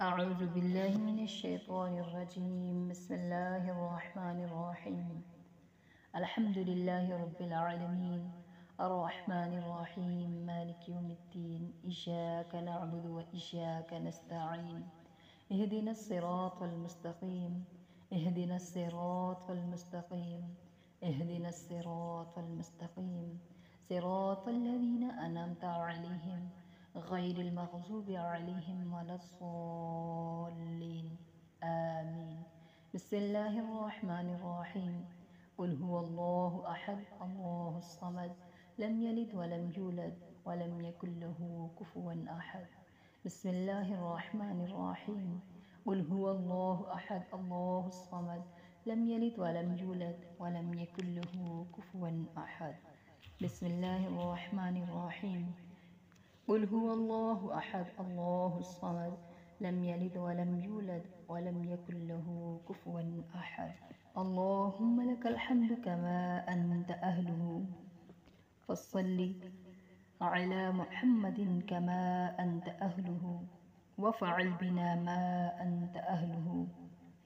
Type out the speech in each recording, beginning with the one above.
أعوذ بالله من الشيطان الرجيم. بسم الله الرحمن الرحيم. الحمد لله رب العالمين الرحمن الرحيم مالك يوم الدين إياك نعبد وإياك نستعين اهدنا الصراط المستقيم اهدنا الصراط المستقيم اهدنا الصراط المستقيم صراط الذين أنعمت عليهم غير المغضوب عليهم ولا الضالين آمين. بسم الله الرحمن الرحيم. قل هو الله أحد الله الصمد لم يلد ولم يولد ولم يكن له كفوا أحد. بسم الله الرحمن الرحيم. قل هو الله أحد الله الصمد لم يلد ولم يولد ولم يكن له كفوا أحد. بسم الله الرحمن الرحيم. قل هو الله أحد الله الصمد لم يلد ولم يولد ولم يكن له كفوا أحد. اللهم لك الحمد كما أنت أهله فصل على محمد كما أنت أهله وفعل بنا ما أنت أهله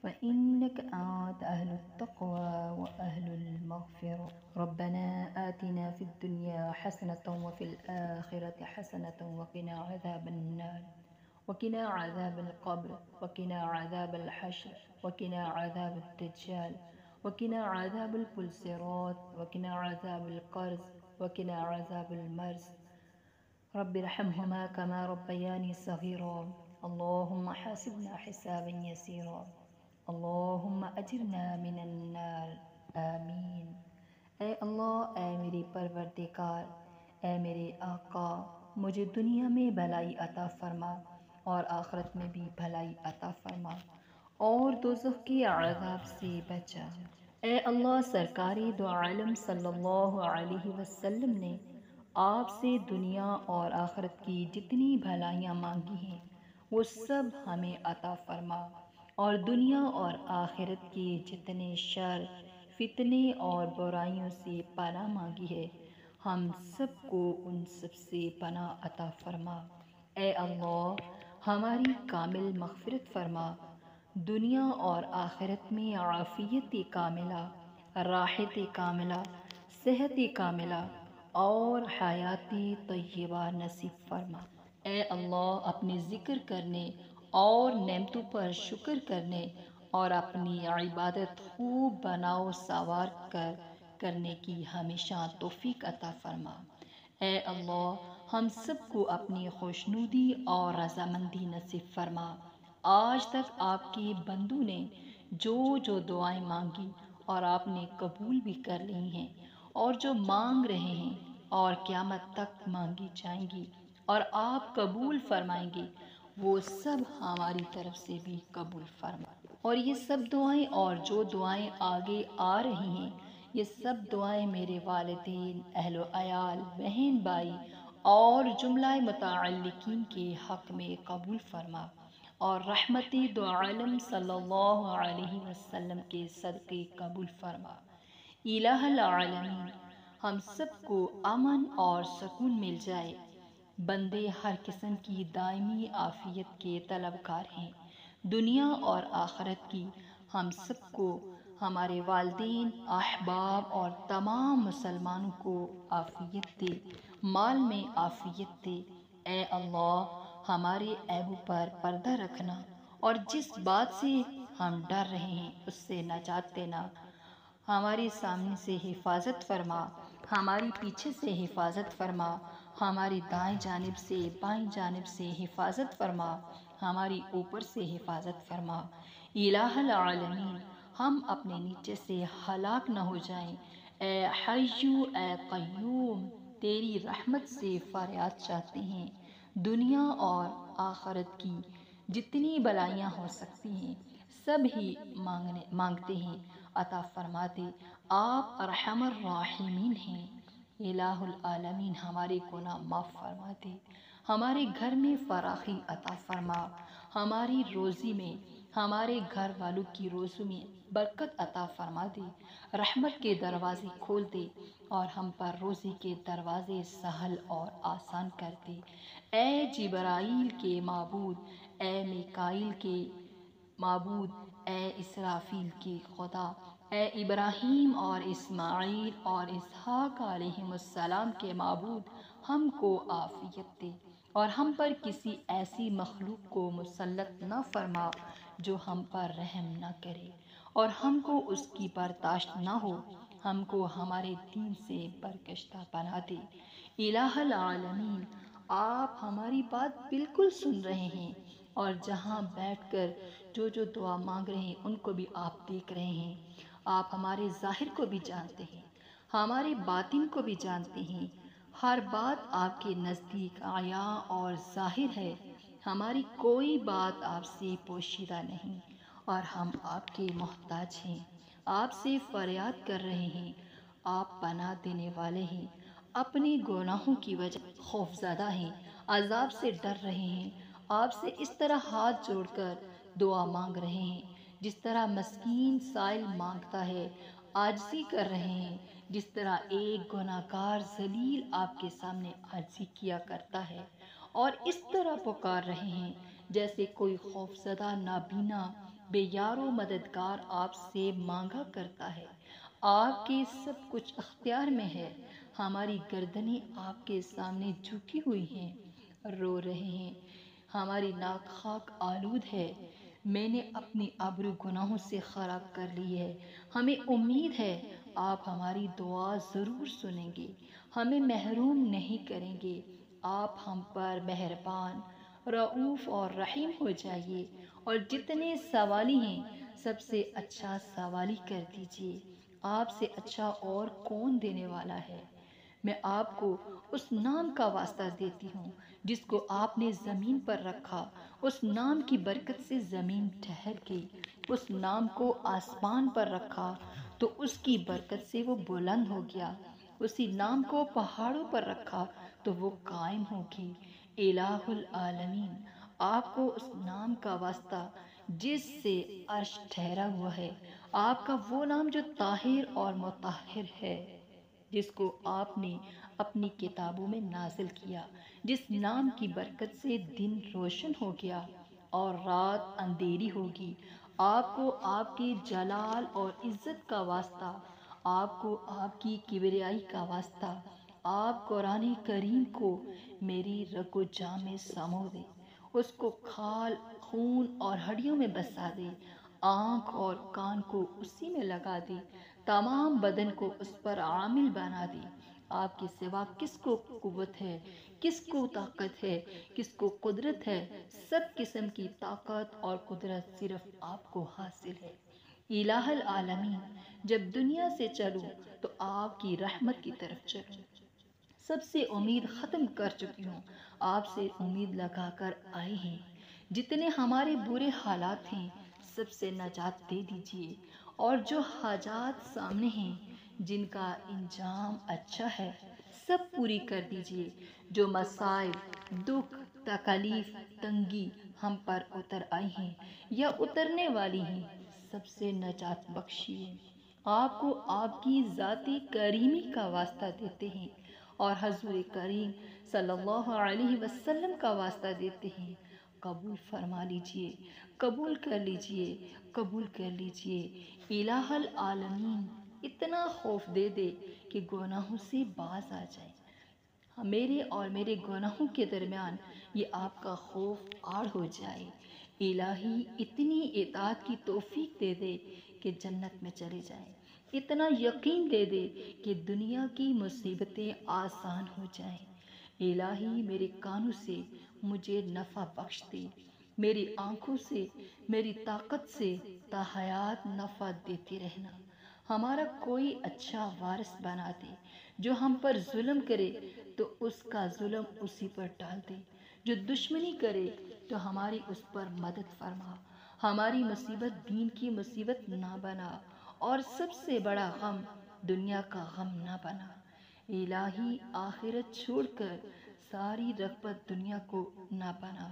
فإنك أنت أهل التقوى وأهل المغفرة. ربنا آتنا في الدنيا حسنة وفي الآخرة حسنة وقنا عذاب النار وقنا عذاب القبر وقنا عذاب الحشر وقنا عذاب الدجال وقنا عذاب البلسرات وقنا عذاب القرز وقنا عذاب المرز. رب ارحمهما كما ربياني صغيرا. اللهم حاسبنا حسابا يسيرا. اللهم اجرنا من النار آمین. اے اللہ، اے میری پروردگار، اے میرے آقا، مجھے دنیا میں بھلائی عطا فرما اور آخرت میں بھی بھلائی عطا فرما اور دوزخ کے عذاب سے بچا۔ اے اللہ، سرکار دو عالم صلی اللہ علیہ وسلم نے آپ سے دنیا اور آخرت کی جتنی بھلائیاں مانگی ہیں وہ سب ہمیں عطا فرما اور دنیا اور آخرت کے جتنے شر، فتنے اور برائیوں سے پناہ مانگی ہے ہم سب کو ان سب سے پناہ عطا فرما۔ اے اللہ، ہماری کامل مغفرت فرما، دنیا اور آخرت میں عافیت کاملہ، راحت کاملہ، صحت کاملہ اور حیات طیبہ نصیب فرما۔ اے اللہ، اپنے ذکر کرنے اور نعمتوں پر شکر کرنے اور اپنی عبادت خوب بناؤ سنوار کر کرنے کی ہمیشہ توفیق عطا فرما۔ اے اللہ، ہم سب کو اپنی خوشنودی اور رضامندی نصیب فرما۔ آج تک آپ کے بندوں نے جو دعائیں مانگی اور آپ نے قبول بھی کر لی ہیں اور جو مانگ رہے ہیں اور قیامت تک مانگی جائیں گی اور آپ قبول فرمائیں گے، وہ سب ہماری طرف سے بھی قبول فرما۔ اور یہ سب دعائیں اور جو دعائیں آگے آ رہی ہیں، یہ سب دعائیں میرے والدین، اہل و عیال، بہن بھائی اور جملہ متعلقین کے حق میں قبول فرما اور رحمت دو عالم صلی اللہ علیہ وسلم کے صدقے قبول فرما۔ الہ العالمین، ہم سب کو امن اور سکون مل جائے۔ بندے ہر قسم کی دائمی عافیت کے طلبگار ہیں۔ دنیا اور آخرت کی ہم سب کو، ہمارے والدین، احباب اور تمام مسلمانوں کو عافیت دے، مال میں عافیت دے۔ اے اللہ، ہمارے عیبوں پر پردہ رکھنا اور جس بات سے ہم ڈر رہے ہیں اس سے نجات دینا۔ ہمارے سامنے سے حفاظت فرما، ہماری پیچھے سے حفاظت فرما، ہماری دائیں جانب سے بائیں جانب سے حفاظت فرما، ہماری اوپر سے حفاظت فرما۔ الہ العالمین، ہم اپنے نیچے سے ہلاک نہ ہو جائیں۔ اے حی اے قیوم، تیری رحمت سے فریاد چاہتے ہیں۔ دنیا اور آخرت کی جتنی بلائیاں ہو سکتی ہیں سب ہی مانگتے ہیں، عطا فرما دے۔ آپ ارحم الراحمین ہیں۔ الہ العالمین، ہمارے گناہ معاف فرما دے، ہمارے گھر میں فراخی عطا فرما، ہماری روزی میں، ہمارے گھر والوں کی روزی میں برکت عطا فرما دے، رحمت کے دروازے کھول دے اور ہم پر روزی کے دروازے سہل اور آسان کر دے۔ اے جبرائیل کے معبود، اے میکائیل کے معبود، اے اسرافیل کے خدا، اے ابراہیم اور اسماعیل اور اسحاق علیہم السلام کے معبود، ہم کو عافیت دے اور ہم پر کسی ایسی مخلوق کو مسلط نہ فرما جو ہم پر رحم نہ کرے اور ہم کو اس کی برداشت نہ ہو، ہم کو ہمارے دین سے برگشتہ بنا دے۔ الہ العالمین، آپ ہماری بات بالکل سن رہے ہیں اور جہاں بیٹھ کر جو دعا مانگ رہے ہیں ان کو بھی آپ دیکھ رہے ہیں۔ آپ ہمارے ظاہر کو بھی جانتے ہیں، ہمارے باطن کو بھی جانتے ہیں۔ ہر بات آپ کے نزدیک عیاں اور ظاہر ہے، ہماری کوئی بات آپ سے پوشیدہ نہیں اور ہم آپ کے محتاج ہیں، آپ سے فریاد کر رہے ہیں۔ آپ پناہ دینے والے ہیں، اپنے گناہوں کی وجہ خوفزدہ ہیں، عذاب سے ڈر رہے ہیں، آپ سے اس طرح ہاتھ جوڑ کر دعا مانگ رہے ہیں جس طرح مسکین سائل مانگتا ہے، عاجزی کر رہے ہیں جس طرح ایک گناہگار ذلیل آپ کے سامنے عاجزی کیا کرتا ہے، اور اس طرح پکار رہے ہیں جیسے کوئی خوفزدہ نابینا بے یار و مددگار آپ سے مانگا کرتا ہے۔ آپ کے سب کچھ اختیار میں ہے، ہماری گردنیں آپ کے سامنے جھکی ہوئی ہیں، رو رہے ہیں، ہماری ناک خاک آلود ہے، میں نے اپنی آبرو گناہوں سے خراب کر لی ہے۔ ہمیں امید ہے آپ ہماری دعا ضرور سنیں گے، ہمیں محروم نہیں کریں گے۔ آپ ہم پر مہربان، رؤوف اور رحیم ہو جائیے اور جتنے سوالی ہیں سب سے اچھا سوالی کر دیجیے۔ آپ سے اچھا اور کون دینے والا ہے؟ میں آپ کو اس نام کا واسطہ دیتی ہوں جس کو آپ نے زمین پر رکھا، اس نام کی برکت سے زمین ٹھہر گئی۔ اس نام کو آسمان پر رکھا تو اس کی برکت سے وہ بلند ہو گیا۔ اسی نام کو پہاڑوں پر رکھا تو وہ قائم ہوگی۔ الہ العالمین، آپ کو اس نام کا واسطہ جس سے عرش ٹھہرا ہوا ہے، آپ کا وہ نام جو طاہر اور مطہر ہے، جس کو آپ نے اپنی کتابوں میں نازل کیا، جس نام کی برکت سے دن روشن ہو گیا اور رات اندھیری ہوگی۔ آپ کو آپ کے جلال اور عزت کا واسطہ، آپ کو آپ کی کبریائی کا واسطہ، آپ قرآن کریم کو میری رگ و جان میں سمو دے، اس کو کھال، خون اور ہڈیوں میں بسا دے، آنکھ اور کان کو اسی میں لگا دے، تمام بدن کو اس پر عامل بنا دے۔ آپ کے سوا کس کو قوت ہے، کس کو طاقت ہے، کس کو قدرت ہے؟ سب قسم کی طاقت اور قدرت صرف آپ کو حاصل ہے۔ الہ العالمین، جب دنیا سے چلوں تو آپ کی رحمت کی طرف چلوں۔ سب سے امید ختم کر چکی ہوں، آپ سے امید لگا کر آئے ہیں۔ جتنے ہمارے برے حالات ہیں سب سے نجات دے دیجیے، اور جو حاجات سامنے ہیں جن کا انجام اچھا ہے سب پوری کر دیجیے۔ جو مصائب، دکھ، تکلیف، تنگی ہم پر اتر آئی ہیں یا اترنے والی ہیں سب سے نجات بخشیے۔ آپ کو آپ کی ذاتی کریمی کا واسطہ دیتے ہیں اور حضور کریم صلی اللہ علیہ وسلم کا واسطہ دیتے ہیں۔ قبول فرما لیجئے، قبول کر لیجئے، قبول کر لیجئے۔ الہ العالمین اتنا خوف دے دے کہ گناہوں سے باز آ جائیں۔ میرے اور میرے گناہوں کے درمیان یہ آپ کا خوف آڑ ہو جائے۔ الہی اتنی اطاعت کی توفیق دے دے کہ جنت میں چلے جائیں، اتنا یقین دے دے کہ دنیا کی مصیبتیں آسان ہو جائیں۔ الہی میرے کانوں سے مجھے نفع بخش دے، میری آنکھوں سے، میری طاقت سے تا حیات نفع دیتے رہنا۔ ہمارا کوئی اچھا وارث بنا دے، جو ہم پر ظلم کرے تو اس کا ظلم اسی پر ڈال دے، جو دشمنی کرے تو ہماری اس پر مدد فرما۔ ہماری مصیبت دین کی مصیبت نہ بنا، اور سب سے بڑا غم دنیا کا غم نہ بنا۔ الہی آخرت چھوڑ کر ساری رغبت دنیا کو نہ بنا۔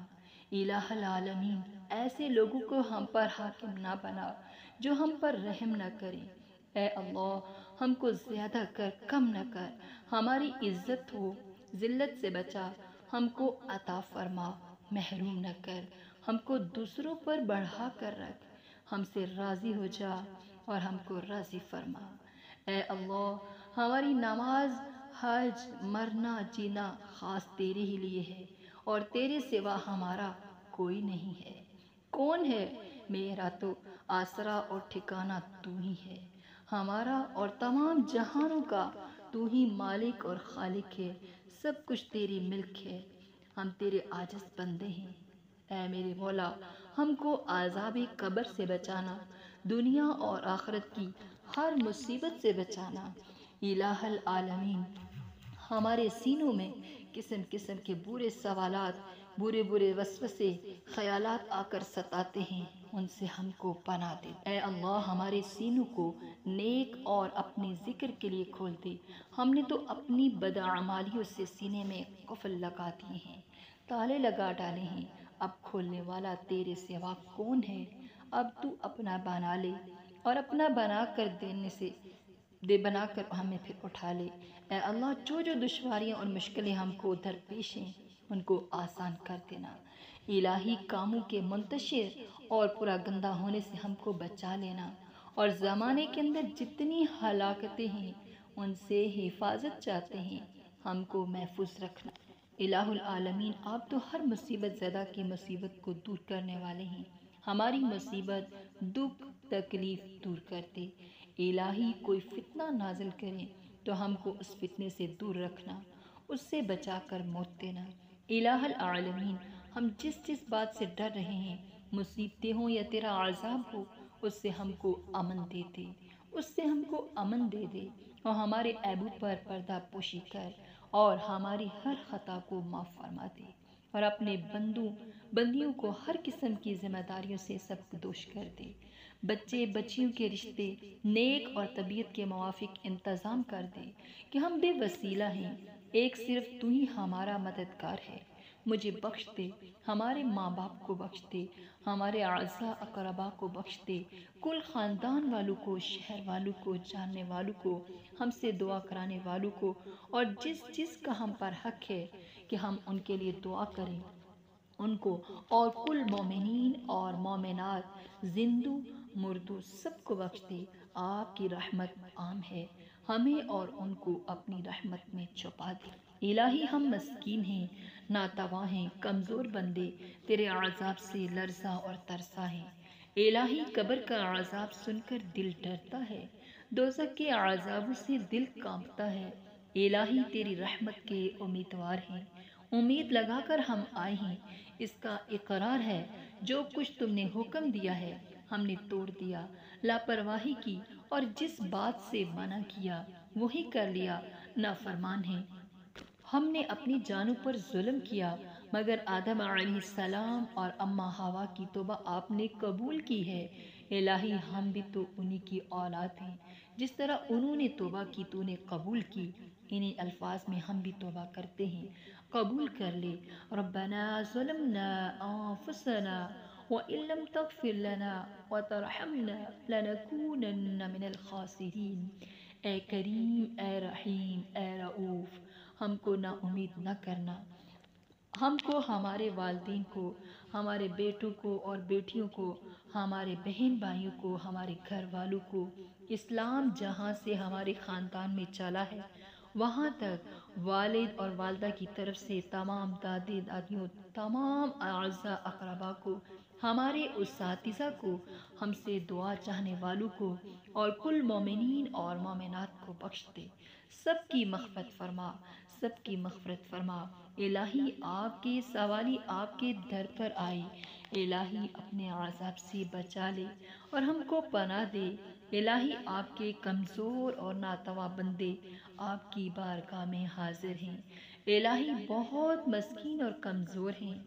الہ العالمین ایسے لوگوں کو ہم پر حاکم نہ بنا جو ہم پر رحم نہ کریں۔ اے اللہ، ہم کو زیادہ کر کم نہ کر، ہماری عزت ہو ذلت سے بچا، ہم کو عطا فرما، محروم نہ کر۔ ہم کو دوسروں پر بڑھا کر رکھ، ہم سے راضی ہو جا اور ہم کو راضی فرما۔ اے اللہ، ہماری نماز، حج، مرنا جینا خاص تیرے ہی لیے ہے، اور تیرے سوا ہمارا کوئی نہیں ہے۔ کون ہے؟ میرا تو آسرا اور ٹھکانہ تو ہی ہے، ہمارا اور تمام جہانوں کا تو ہی مالک اور خالق ہے، سب کچھ تیری ملک ہے، ہم تیرے عاجز بندے ہیں۔ اے میرے مولا، ہم کو عذاب قبر سے بچانا، دنیا اور آخرت کی ہر مصیبت سے بچانا۔ الہ العالمین، ہمارے سینوں میں قسم قسم کے برے سوالات، برے برے وسوسے، خیالات آ کر ستاتے ہیں، ان سے ہم کو پناہ دے۔ اے اللہ، ہمارے سینوں کو نیک اور اپنے ذکر کے لیے کھول دے۔ ہم نے تو اپنی بدعمالیوں سے سینے میں قفل لگا دیے ہیں، تالے لگا ڈالے ہیں، اب کھولنے والا تیرے سوا کون ہے؟ اب تو اپنا بنا لے، اور اپنا بنا کر دینے سے بنا کر ہمیں پھر اٹھا لے۔ اے اللہ، جو جو دشواریاں اور مشکلیں ہم کو درپیش ہیں، ان کو آسان کر دینا۔ الہی کاموں کے منتشر اور پورا گندہ ہونے سے ہم کو بچا لینا، اور زمانے کے اندر جتنی ہلاکتیں ہیں ان سے حفاظت چاہتے ہیں، ہم کو محفوظ رکھنا۔ الہ العالمین، آپ تو ہر مصیبت زدہ کی مصیبت کو دور کرنے والے ہیں، ہماری مصیبت، دکھ، تکلیف دور کرتے۔ الہی، کوئی فتنہ نازل کرے تو ہم کو اس فتنے سے دور رکھنا، اس سے بچا کر موت دینا۔ الہ العالمین، ہم جس جس بات سے ڈر رہے ہیں، مصیبتیں ہوں یا تیرا عذاب ہو، اس سے ہم کو امن دے دے، اس سے ہم کو امن دے دے، اور ہمارے عیبوں پر پردہ پوشی کر، اور ہماری ہر خطا کو معاف فرما دے، اور اپنے بندیوں کو ہر قسم کی ذمہ داریوں سے سب دوش کر دے۔ بچے بچیوں کے رشتے نیک اور طبیعت کے موافق انتظام کر دے، کہ ہم بے وسیلہ ہیں، ایک صرف تو ہی ہمارا مددگار ہے۔ مجھے بخش دے، ہمارے ماں باپ کو بخش دے، ہمارے اعزاء اقربا کو بخش دے، کل خاندان والوں کو، شہر والوں کو، جاننے والوں کو، ہم سے دعا کرانے والوں کو، اور جس جس کا ہم پر حق ہے کہ ہم ان کے لیے دعا کریں ان کو، اور کل مومنین اور مومنات، زندو مردو، سب کو بخش دے۔ آپ کی رحمت عام ہے، ہمیں اور ان کو اپنی رحمت میں چھپا دے۔ الہی، ہم مسکین ہیں، ناتواں ہیں، کمزور بندے، تیرے عذاب سے لرزاں اور ترساں ہیں۔ الہی، قبر کا عذاب سن کر دل ڈرتا ہے، دوزخ کے عذابوں سے دل کانپتا ہے۔ الہی، تیری رحمت کے امیدوار ہیں، امید لگا کر ہم آئے ہیں، اس کا اقرار ہے جو کچھ تم نے حکم دیا ہے ہم نے توڑ دیا، لاپرواہی کی، اور جس بات سے منع کیا وہی کر لیا، نافرمان ہیں۔ ہم نے اپنی جانوں پر ظلم کیا، مگر آدم علیہ السلام اور اماں حوا کی توبہ آپ نے قبول کی ہے۔ الہی، ہم بھی تو انہی کی اولاد ہیں، جس طرح انہوں نے توبہ کی تو نے قبول کی، انہی الفاظ میں ہم بھی توبہ کرتے ہیں، قبول کر لے۔ ربنا ظلمنا انفسنا وَإِن لَّمْ تَغْفِرْ لَنَا وَتَرْحَمْنَا لَنَكُونَنَّ مِنَ الْخَاسِرِينَ۔ اے کریم، اے رحیم، اے رؤوف، ہم کو نا امید نہ کرنا، ہم کو، ہمارے والدین کو، ہمارے بیٹوں کو اور بیٹیوں کو، ہمارے بہن بھائیوں کو، ہمارے گھر والوں کو، اسلام جہاں سے ہمارے خاندان میں چلا ہے وہاں تک، والد اور والدہ کی طرف سے تمام دادے دادیوں، تمام اعزاء اقربا کو، ہمارے اساتذہ کو، ہم سے دعا چاہنے والوں کو، اور کل مومنین اور مومنات کو بخش دے، سب کی مغفرت فرما، سب کی مغفرت فرما۔ الہی، آپ کے سوالی آپ کے در پر آئے، الہی اپنے عذاب سے بچا لے اور ہم کو پناہ دے۔ الہی، آپ کے کمزور اور ناتواں بندے آپ کی بارگاہ میں حاضر ہیں، الہی بہت مسکین اور کمزور ہیں،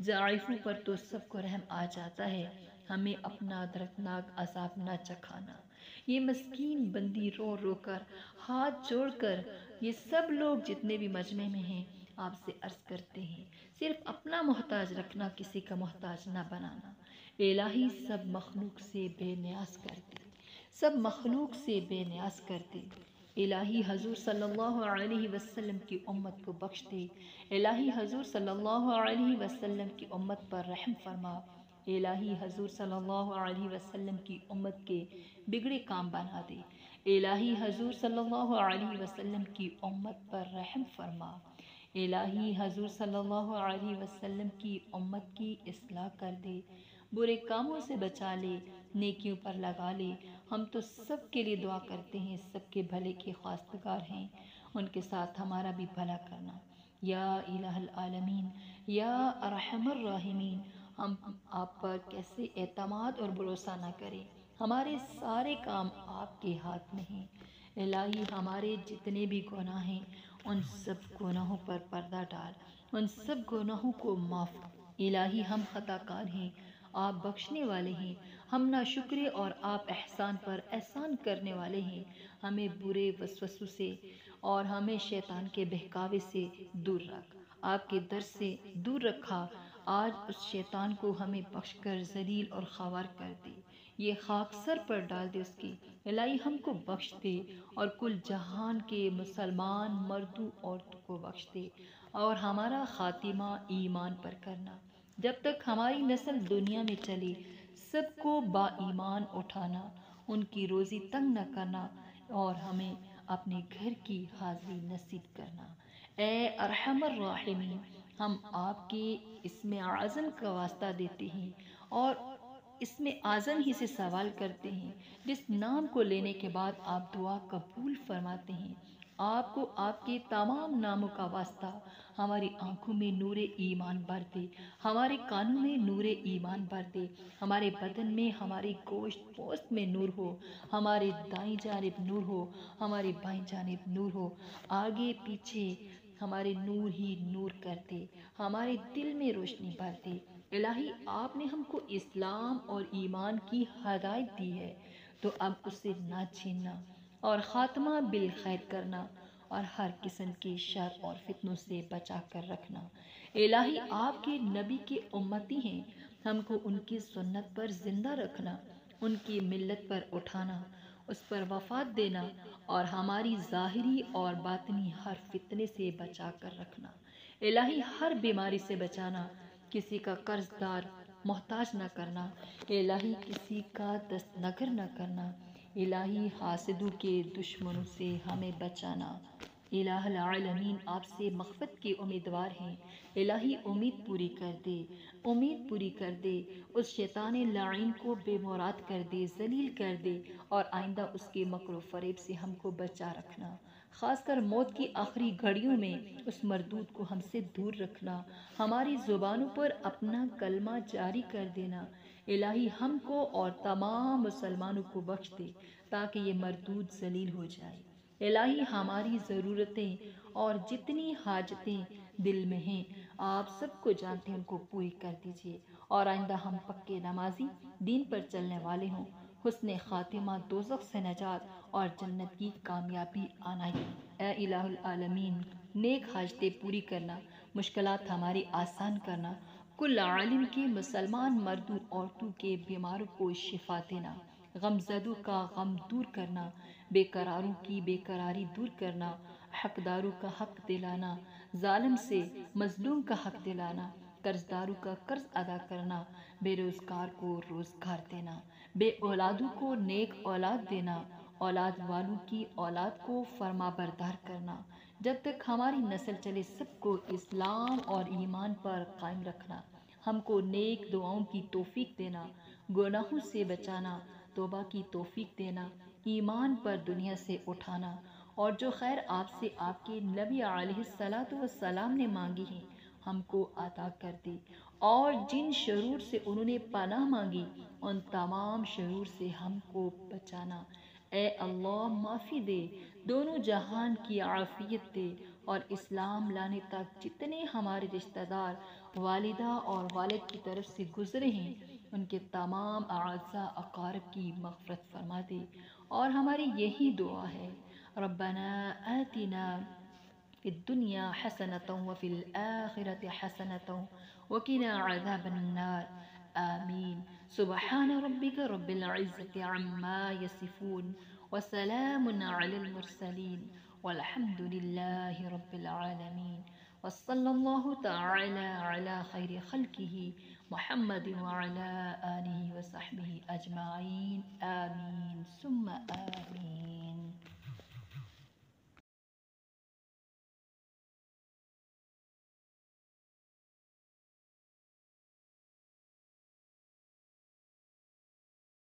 ضعیفوں پر تو سب کو رحم آ جاتا ہے، ہمیں اپنا دردناک عذاب نہ چکھانا۔ یہ مسکین بندی رو رو کر، ہاتھ جوڑ کر، یہ سب لوگ جتنے بھی مجمع میں ہیں آپ سے عرض کرتے ہیں، صرف اپنا محتاج رکھنا، کسی کا محتاج نہ بنانا۔ الہی، سب مخلوق سے بے نیاز کر دے، سب مخلوق سے بے نیاز کر دے۔ الہی حضور صلی اللہ علیہ وسلم کی امت کو بخش دے، الہی حضور صلی اللہ علیہ وسلم کی امت پر رحم فرما، الہی حضور صلی اللہ علیہ وسلم کی امت کے بگڑے کام بنا دے، الہی حضور صلی اللہ علیہ وسلم کی امت پر رحم فرما، الہی حضور صلی اللہ علیہ وسلم کی امت کی اصلاح کر دے، برے کاموں سے بچا لے، نیکیوں پر لگا لے۔ ہم تو سب کے لیے دعا کرتے ہیں، سب کے بھلے کے خواستگار ہیں، ان کے ساتھ ہمارا بھی بھلا کرنا۔ یا الہ العالمین، یا ارحم الراحمین، ہم آپ پر کیسے اعتماد اور بھروسہ نہ کریں، ہمارے سارے کام آپ کے ہاتھ میں ہیں۔ الہی ہمارے جتنے بھی گناہ ہیں ان سب گناہوں پر پردہ ڈال، ان سب گناہوں کو معاف۔ الہی ہم خطا کار ہیں، آپ بخشنے والے ہیں، ہم ناشکرے اور آپ احسان پر احسان کرنے والے ہیں۔ ہمیں برے وسوسوں سے اور ہمیں شیطان کے بہکاوے سے دور رکھ، آپ کے در سے دور رکھا۔ آج اس شیطان کو ہمیں بخش کر ذلیل اور خوار کر دے، یہ خاک سر پر ڈال دے اس کی۔ الہی ہم کو بخش دے اور کل جہان کے مسلمان مردوں عورتوں کو بخش دے، اور ہمارا خاتمہ ایمان پر کرنا۔ جب تک ہماری نسل دنیا میں چلے سب کو با ایمان اٹھانا، ان کی روزی تنگ نہ کرنا، اور ہمیں اپنے گھر کی حاضری نصیب کرنا۔ اے ارحم الراحمین، ہم آپ کے اسم اعظم کا واسطہ دیتے ہیں اور اسم اعظم ہی سے سوال کرتے ہیں جس نام کو لینے کے بعد آپ دعا قبول فرماتے ہیں۔ آپ کو آپ کے تمام ناموں کا واسطہ ہماری آنکھوں میں نور ایمان بھر دے، ہمارے کانوں میں نور ایمان بھر دے، ہمارے بدن میں ہماری گوشت پوست میں نور ہو، ہمارے دائیں جانب نور ہو، ہمارے بائیں جانب نور ہو، آگے پیچھے ہمارے نور ہی نور کر دے، ہمارے دل میں روشنی بھر دے۔ الہی آپ نے ہم کو اسلام اور ایمان کی ہدایت دی ہے، تو اب اسے نہ چھیننا اور خاتمہ بالخیر کرنا، اور ہر قسم کے شر اور فتنوں سے بچا کر رکھنا۔ الہی آپ کے نبی کے امتی ہیں، ہم کو ان کی سنت پر زندہ رکھنا، ان کی ملت پر اٹھانا، اس پر وفات دینا، اور ہماری ظاہری اور باطنی ہر فتنے سے بچا کر رکھنا۔ الہی ہر بیماری سے بچانا، کسی کا قرض دار محتاج نہ کرنا، الہی کسی کا دست نگر نہ کرنا، الہی حاسدوں کے دشمنوں سے ہمیں بچانا۔ الہ العالمین آپ سے مغفرت کے امیدوار ہیں، الہی امید پوری کر دے، امید پوری کر دے، اس شیطان لعین کو بے مراد کر دے، ذلیل کر دے، اور آئندہ اس کے مکر و فریب سے ہم کو بچا رکھنا، خاص کر موت کی آخری گھڑیوں میں اس مردود کو ہم سے دور رکھنا، ہماری زبانوں پر اپنا کلمہ جاری کر دینا۔ الہی ہم کو اور تمام مسلمانوں کو بخش دے تاکہ یہ مردود ذلیل ہو جائے۔ الہی ہماری ضرورتیں اور جتنی حاجتیں دل میں ہیں آپ سب کو جانتے ہیں، ان کو پوری کر دیجیے، اور آئندہ ہم پکے نمازی دین پر چلنے والے ہوں، حسن خاتمہ، دوزخ سے نجات اور جنت کی کامیابی آنائی۔ اے الہ العالمین، نیک حاجتیں پوری کرنا، مشکلات ہماری آسان کرنا، کل عالم کے مسلمان مردوں عورتوں کے بیماروں کو شفا دینا، غم زدوں کا غم دور کرنا، بے قراروں کی بے قراری دور کرنا، حقداروں کا حق دلانا، ظالم سے مظلوم کا حق دلانا، قرض داروں کا قرض ادا کرنا، بے روزگار کو روزگار دینا، بے اولادوں کو نیک اولاد دینا، اولاد والوں کی اولاد کو فرما بردار کرنا، جب تک ہماری نسل چلے سب کو اسلام اور ایمان پر قائم رکھنا، ہم کو نیک دعاؤں کی توفیق دینا، گناہوں سے بچانا، توبہ کی توفیق دینا، ایمان پر دنیا سے اٹھانا، اور جو خیر آپ سے آپ کے نبی علیہ الصلاۃ والسلام نے مانگی ہیں ہم کو عطا کر دے، اور جن شرور سے انہوں نے پناہ مانگی ان تمام شرور سے ہم کو بچانا۔ اے اللہ معافی دے، دونوں جہان کی عافیت دے، اور اسلام لانے تک جتنے ہمارے رشتہ دار والدہ اور والد کی طرف سے گزرے ہیں ان کے تمام اعزاء اقارب کی مغفرت فرما دے۔ اور ہماری یہی دعا ہے، ربنا آتنا في الدنيا حسنة وفي الآخرة حسنة وقنا عذاب النار، آمين۔ سبحان ربك رب العزة عما يصفون وسلام على المرسلين والحمد لله رب العالمين وصلى الله تعالى على خير خلقه محمد وعلى آله وصحبه أجمعين آمين ثم آمين.